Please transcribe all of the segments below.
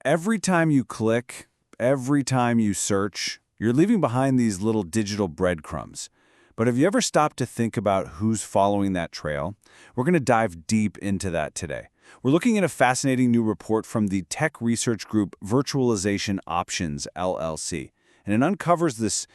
Every time you click, every time you search, you're leaving behind these little digital breadcrumbs. But have you ever stopped to think about who's following that trail? We're going to dive deep into that today. We're looking at a fascinating new report from the tech research group Virtualization Options LLC. And it uncovers this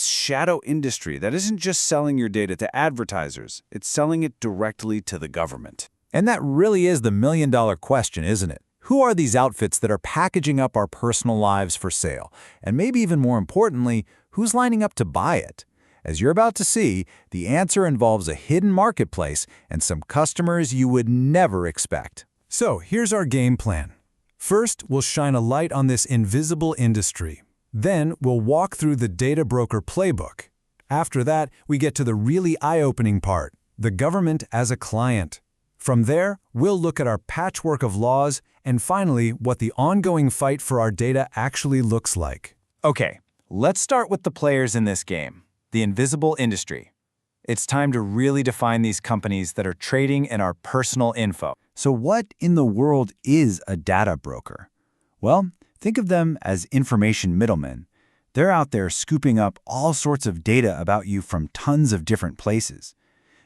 shadow industry that isn't just selling your data to advertisers, it's selling it directly to the government. And that really is the million-dollar question, isn't it? Who are these outfits that are packaging up our personal lives for sale? And maybe even more importantly, who's lining up to buy it? As you're about to see, the answer involves a hidden marketplace and some customers you would never expect. So here's our game plan. First, we'll shine a light on this invisible industry. Then we'll walk through the data broker playbook. After that, we get to the really eye-opening part, the government as a client. From there, we'll look at our patchwork of laws and finally what the ongoing fight for our data actually looks like. Okay, let's start with the players in this game, the invisible industry. It's time to really define these companies that are trading in our personal info. So what in the world is a data broker? Well, think of them as information middlemen. They're out there scooping up all sorts of data about you from tons of different places.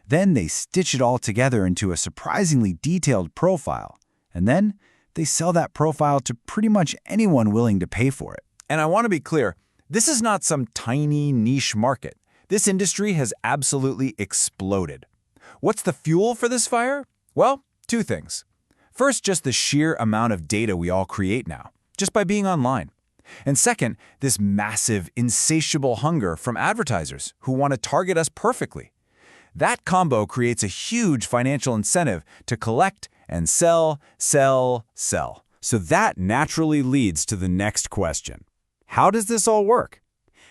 Then they stitch it all together into a surprisingly detailed profile. And then they sell that profile to pretty much anyone willing to pay for it. And I want to be clear, this is not some tiny niche market. This industry has absolutely exploded. What's the fuel for this fire? Well, two things. First, just the sheer amount of data we all create now, just by being online. And second, this massive, insatiable hunger from advertisers who want to target us perfectly. That combo creates a huge financial incentive to collect and sell, sell, sell. So that naturally leads to the next question. How does this all work?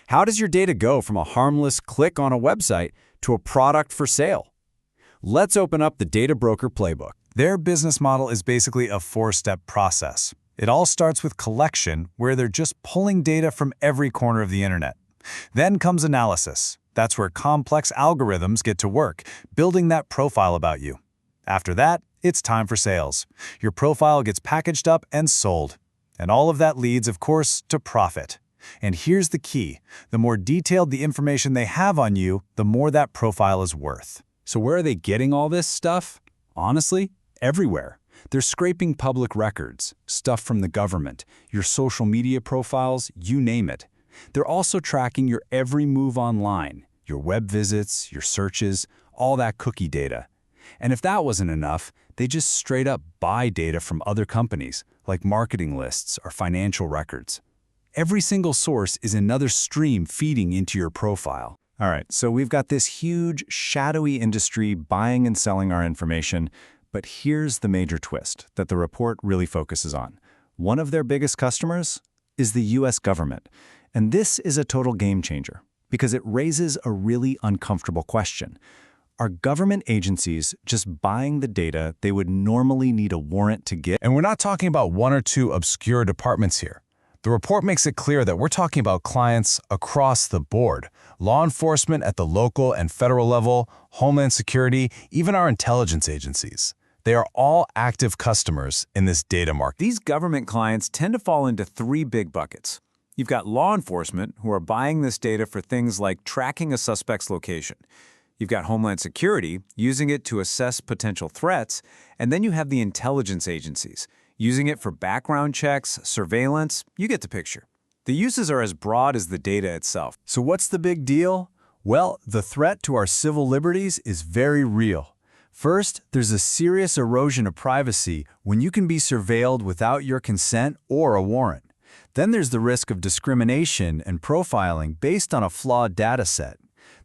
How does your data go from a harmless click on a website to a product for sale? Let's open up the Data Broker Playbook. Their business model is basically a four-step process. It all starts with collection, where they're just pulling data from every corner of the internet. Then comes analysis. That's where complex algorithms get to work, building that profile about you. After that, it's time for sales. Your profile gets packaged up and sold. And all of that leads, of course, to profit. And here's the key. The more detailed the information they have on you, the more that profile is worth. So where are they getting all this stuff? Honestly, everywhere. They're scraping public records, stuff from the government, your social media profiles, you name it. They're also tracking your every move online, your web visits, your searches, all that cookie data. And if that wasn't enough, they just straight up buy data from other companies, like marketing lists or financial records. Every single source is another stream feeding into your profile. All right, so we've got this huge, shadowy industry buying and selling our information, but here's the major twist that the report really focuses on. One of their biggest customers is the US government. And this is a total game changer because it raises a really uncomfortable question. Are government agencies just buying the data they would normally need a warrant to get? And we're not talking about one or two obscure departments here. The report makes it clear that we're talking about clients across the board. Law enforcement at the local and federal level, Homeland Security, even our intelligence agencies. They are all active customers in this data market. These government clients tend to fall into three big buckets. You've got law enforcement who are buying this data for things like tracking a suspect's location. You've got Homeland Security using it to assess potential threats. And then you have the intelligence agencies using it for background checks, surveillance. You get the picture. The uses are as broad as the data itself. So what's the big deal? Well, the threat to our civil liberties is very real. First, there's a serious erosion of privacy when you can be surveilled without your consent or a warrant. Then there's the risk of discrimination and profiling based on a flawed data set.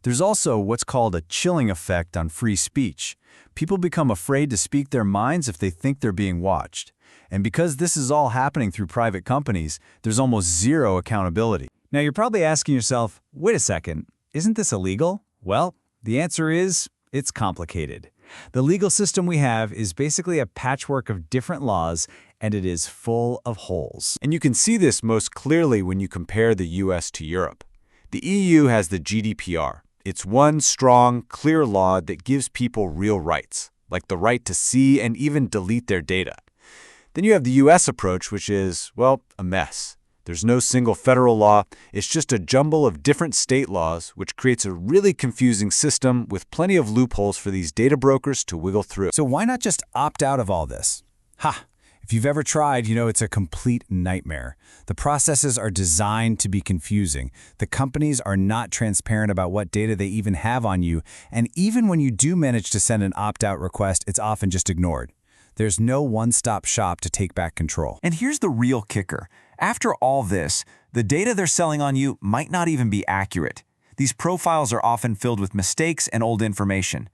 There's also what's called a chilling effect on free speech. People become afraid to speak their minds if they think they're being watched. And because this is all happening through private companies, there's almost zero accountability. Now you're probably asking yourself, wait a second, isn't this illegal? Well, the answer is, it's complicated. The legal system we have is basically a patchwork of different laws, and it is full of holes. And you can see this most clearly when you compare the US to Europe. The EU has the GDPR. It's one strong, clear law that gives people real rights, like the right to see and even delete their data. Then you have the US approach, which is, well, a mess. There's no single federal law. It's just a jumble of different state laws, which creates a really confusing system with plenty of loopholes for these data brokers to wiggle through. So why not just opt out of all this? Ha! If you've ever tried, you know it's a complete nightmare. The processes are designed to be confusing. The companies are not transparent about what data they even have on you, and even when you do manage to send an opt-out request, it's often just ignored. There's no one-stop shop to take back control. And here's the real kicker. After all this, the data they're selling on you might not even be accurate. These profiles are often filled with mistakes and old information.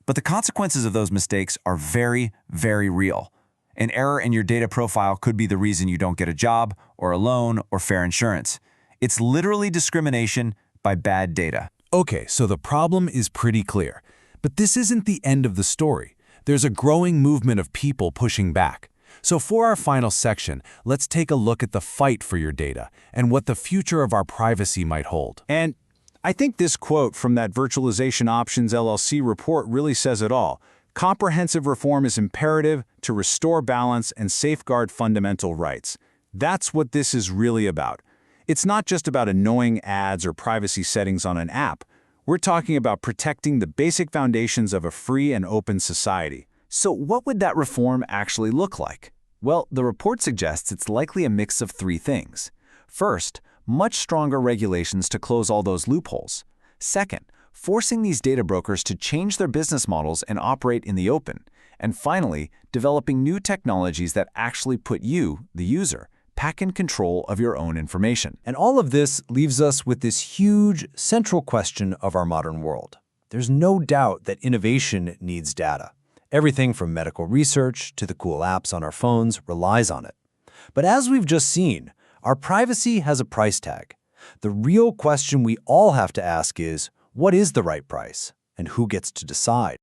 But the consequences of those mistakes are very, very real. An error in your data profile could be the reason you don't get a job, or a loan, or fair insurance. It's literally discrimination by bad data. Okay, so the problem is pretty clear. But this isn't the end of the story. There's a growing movement of people pushing back. So for our final section, let's take a look at the fight for your data and what the future of our privacy might hold. And I think this quote from that Virtualization Options LLC report really says it all. Comprehensive reform is imperative to restore balance and safeguard fundamental rights. That's what this is really about. It's not just about annoying ads or privacy settings on an app. We're talking about protecting the basic foundations of a free and open society. So what would that reform actually look like? Well, the report suggests it's likely a mix of three things. First, much stronger regulations to close all those loopholes. Second, forcing these data brokers to change their business models and operate in the open. And finally, developing new technologies that actually put you, the user, back in control of your own information. And all of this leaves us with this huge central question of our modern world. There's no doubt that innovation needs data. Everything from medical research to the cool apps on our phones relies on it. But as we've just seen, our privacy has a price tag. The real question we all have to ask is, what is the right price, and who gets to decide?